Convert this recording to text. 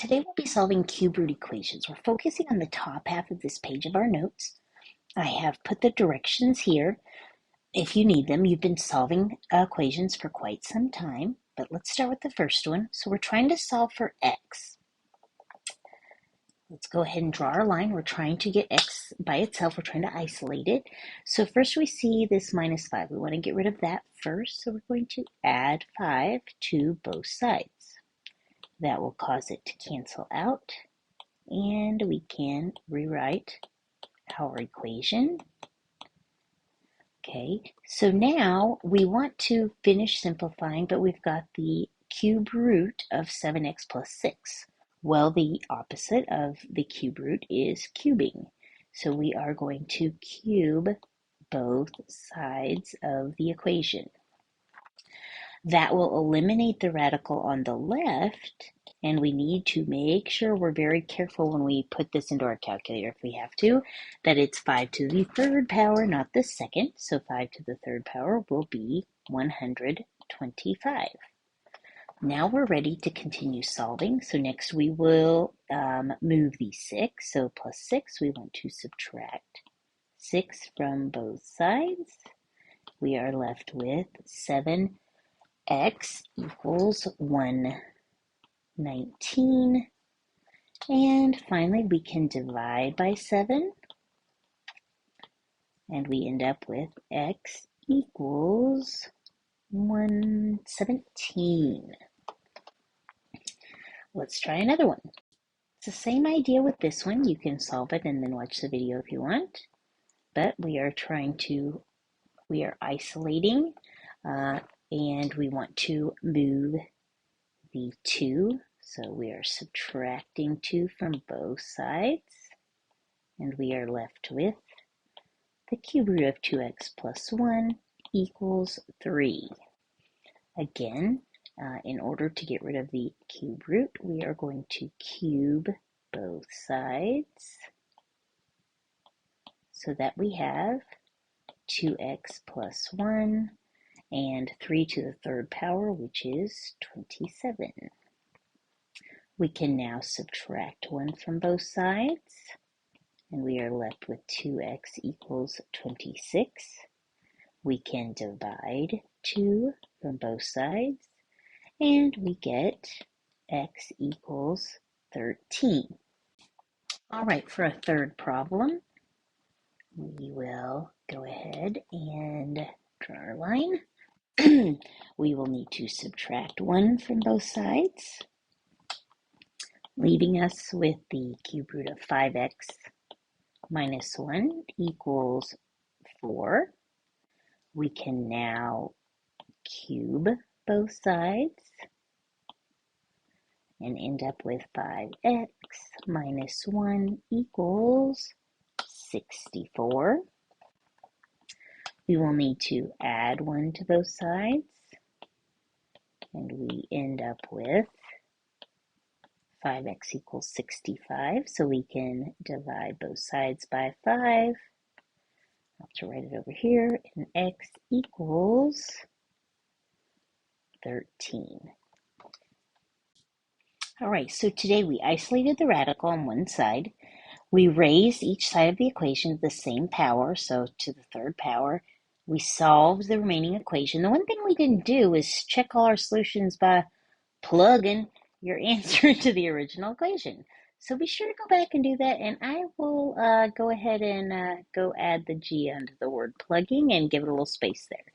Today we'll be solving cube root equations. We're focusing on the top half of this page of our notes. I have put the directions here. If you need them, you've been solving equations for quite some time, but let's start with the first one. So we're trying to solve for x. Let's go ahead and draw our line. We're trying to get x by itself. We're trying to isolate it. So first we see this minus 5. We want to get rid of that first. So we're going to add 5 to both sides. That will cause it to cancel out, and we can rewrite our equation. Okay, so now we want to finish simplifying, but we've got the cube root of 7x plus 6. Well, the opposite of the cube root is cubing. So we are going to cube both sides of the equation. That will eliminate the radical on the left, and we need to make sure we're very careful when we put this into our calculator, if we have to, that it's 5 to the third power, not the second. So 5 to the third power will be 125. Now we're ready to continue solving. So next we will move the 6. So plus 6, we want to subtract 6 from both sides. We are left with 7x equals 119. And finally, we can divide by 7. And we end up with x equals 117. Let's try another one. It's the same idea with this one. You can solve it and then watch the video if you want. But we are isolating, and we want to move the 2. So we are subtracting 2 from both sides, and we are left with the cube root of 2x plus 1 equals 3. Again, in order to get rid of the cube root, we are going to cube both sides so that we have 2x plus 1 and 3 to the third power, which is 27. We can now subtract 1 from both sides, and we are left with 2x equals 26. We can divide 2 from both sides, and we get x equals 13. All right, for a third problem, we will go ahead and draw our line. We will need to subtract 1 from both sides, leaving us with the cube root of 5x minus 1 equals 4. We can now cube both sides and end up with 5x minus 1 equals 64. We will need to add 1 to both sides, and we end up with 5x equals 65, so we can divide both sides by 5. I'll have to write it over here, and x equals 13. All right, so today we isolated the radical on one side. We raised each side of the equation to the same power, so to the third power. We solved the remaining equation. The one thing we didn't do is check all our solutions by plugging your answer into the original equation. So be sure to go back and do that, and I will go ahead and go add the G under the word plugging and give it a little space there.